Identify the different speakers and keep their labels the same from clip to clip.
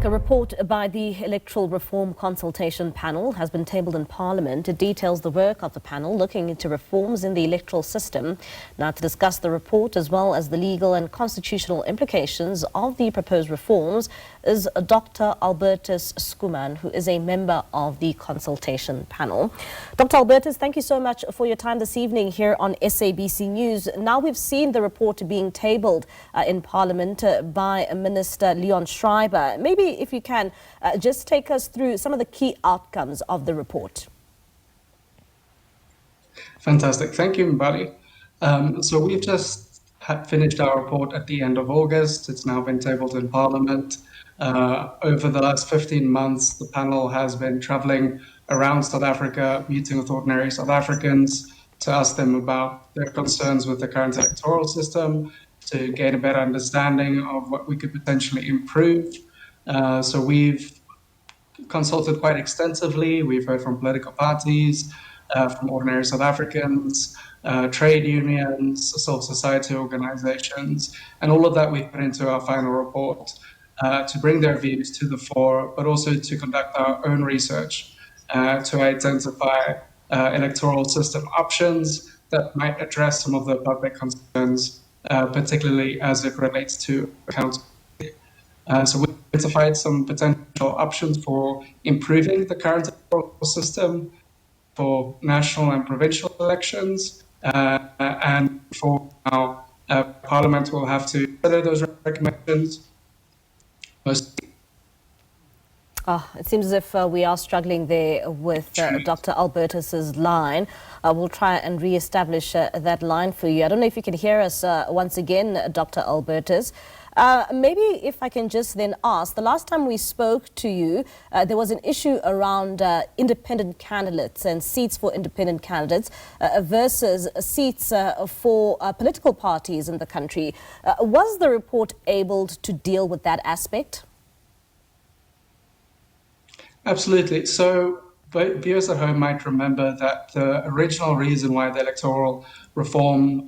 Speaker 1: A report by the Electoral Reform Consultation Panel has been tabled in Parliament. It details the work of the panel looking into reforms in the electoral system. Now, to discuss the report as well as the legal and constitutional implications of the proposed reforms is Dr Albertus Schoeman, who is a member of the consultation panel. Dr Albertus, thank you so much for your time this evening here on SABC News. Now we've seen the report being tabled in Parliament by Minister Leon Schreiber. Maybe if you can, just take us through some of the key outcomes of the report.
Speaker 2: Fantastic. Thank you, Mbali. So we've just finished our report at the end of August. It's now been tabled in Parliament. Over the last 15 months, the panel has been traveling around South Africa, meeting with ordinary South Africans to ask them about their concerns with the current electoral system, to gain a better understanding of what we could potentially improve. So we've consulted quite extensively. We've heard from political parties, from ordinary South Africans, trade unions, civil society organizations, and all of that we've put into our final report to bring their views to the fore, but also to conduct our own research to identify electoral system options that might address some of the public concerns, particularly as it relates to accountability. So we identified some potential options for improving the current electoral system for national and provincial elections, and for now, Parliament will have to consider those recommendations.
Speaker 1: It seems as if we are struggling there with Dr. Albertus's line. We'll try and re-establish that line for you. I don't know if you can hear us once again, Dr. Albertus. Maybe if I can just then ask, the last time we spoke to you, there was an issue around independent candidates and seats for independent candidates versus seats for political parties in the country. Was the report able to deal with that aspect?
Speaker 2: Absolutely. So viewers at home might remember that the original reason why the electoral reform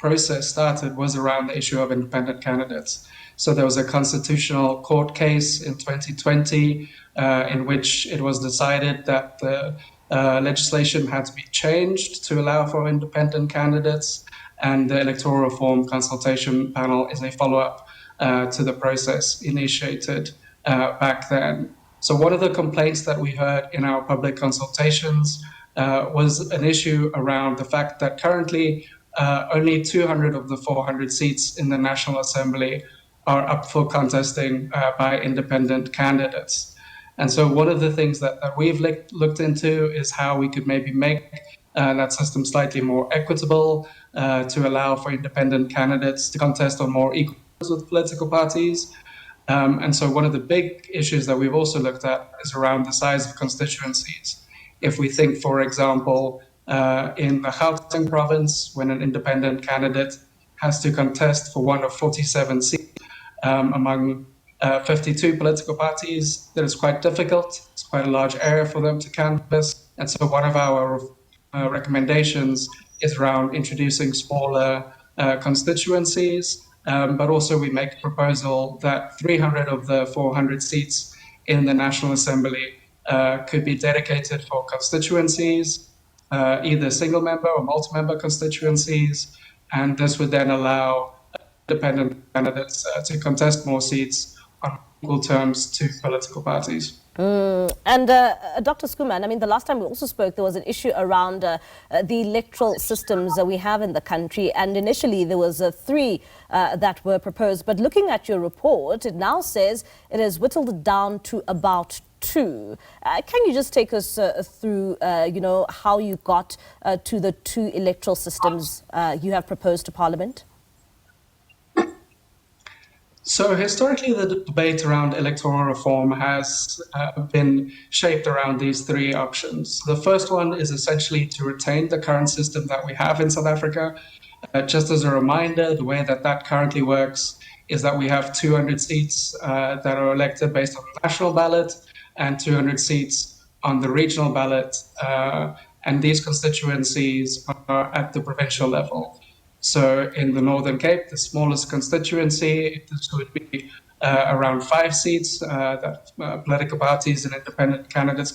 Speaker 2: process started was around the issue of independent candidates. So there was a constitutional court case in 2020 in which it was decided that the legislation had to be changed to allow for independent candidates, and the Electoral Reform Consultation Panel is a follow-up to the process initiated back then. So one of the complaints that we heard in our public consultations was an issue around the fact that currently only 200 of the 400 seats in the National Assembly are up for contesting by independent candidates. And so one of the things that we've looked into is how we could maybe make that system slightly more equitable to allow for independent candidates to contest on more equal terms with political parties. And so one of the big issues that we've also looked at is around the size of constituencies. If we think, for example, in the Gauteng province, when an independent candidate has to contest for one of 47 seats among 52 political parties, that is quite difficult. It's quite a large area for them to canvass. And so one of our recommendations is around introducing smaller constituencies. But also we make a proposal that 300 of the 400 seats in the National Assembly could be dedicated for constituencies, either single-member or multi-member constituencies, and this would then allow independent candidates to contest more seats on equal terms to political parties.
Speaker 1: And Dr. Schoeman, I mean, the last time we also spoke, there was an issue around the electoral systems that we have in the country. And initially, there was three that were proposed. But looking at your report, it now says it has whittled down to about two. Can you just take us through, how you got to the two electoral systems you have proposed to Parliament?
Speaker 2: So historically, the debate around electoral reform has been shaped around these three options. The first one is essentially to retain the current system that we have in South Africa. Just as a reminder, the way that currently works is that we have 200 seats that are elected based on the national ballot and 200 seats on the regional ballot. And these constituencies are at the provincial level. So in the Northern Cape, the smallest constituency, this would be around 5 seats that political parties and independent candidates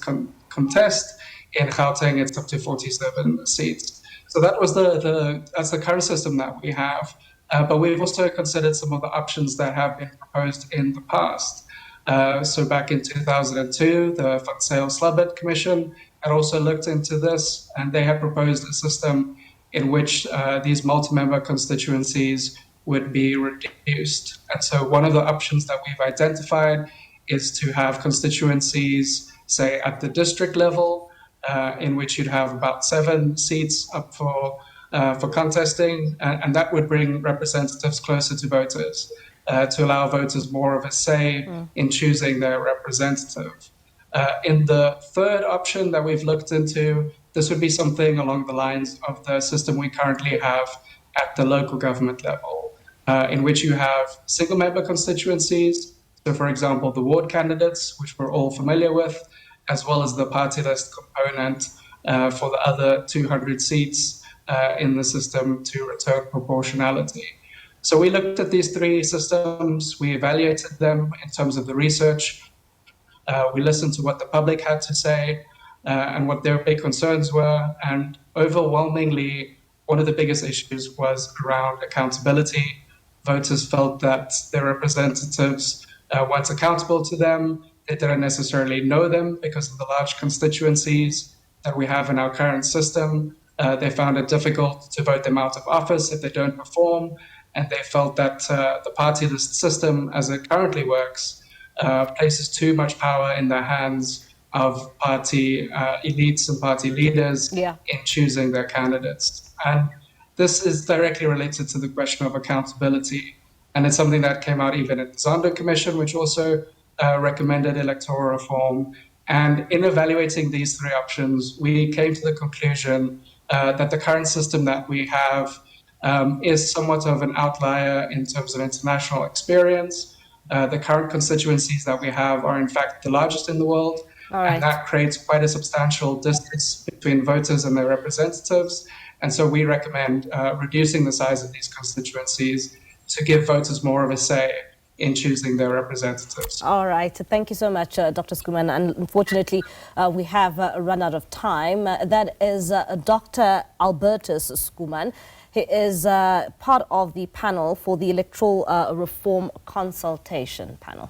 Speaker 2: contest. In Gauteng, it's up to 47 seats. So that was that's the current system that we have. But we've also considered some of the options that have been proposed in the past. So back in 2002, the Van Zyl-Slabbert Commission had also looked into this, and they had proposed a system in which these multi-member constituencies would be reduced. And so one of the options that we've identified is to have constituencies, say, at the district level, in which you'd have about 7 seats up for contesting, and that would bring representatives closer to voters, to allow voters more of a say in choosing their representative. In the third option that we've looked into, this would be something along the lines of the system we currently have at the local government level, in which you have single-member constituencies. So, for example, the ward candidates, which we're all familiar with, as well as the party list component for the other 200 seats in the system to return proportionality. So we looked at these 3 systems, we evaluated them in terms of the research, we listened to what the public had to say and what their big concerns were, and overwhelmingly, one of the biggest issues was around accountability. Voters felt that their representatives weren't accountable to them. They didn't necessarily know them because of the large constituencies that we have in our current system. They found it difficult to vote them out of office if they don't perform, and they felt that the party list system, as it currently works, places too much power in the hands of party elites and party leaders in choosing their candidates. And this is directly related to the question of accountability. And it's something that came out even at the Zondo Commission, which also recommended electoral reform. And in evaluating these 3 options, we came to the conclusion that the current system that we have is somewhat of an outlier in terms of international experience. The current constituencies that we have are in fact the largest in the world, and that creates quite a substantial distance between voters and their representatives. And so we recommend reducing the size of these constituencies to give voters more of a say in choosing their representatives.
Speaker 1: All right. Thank you so much, Dr. Schoeman. And unfortunately, we have run out of time. That is Dr. Albertus Schoeman. He is part of the panel for the Electoral Reform Consultation Panel.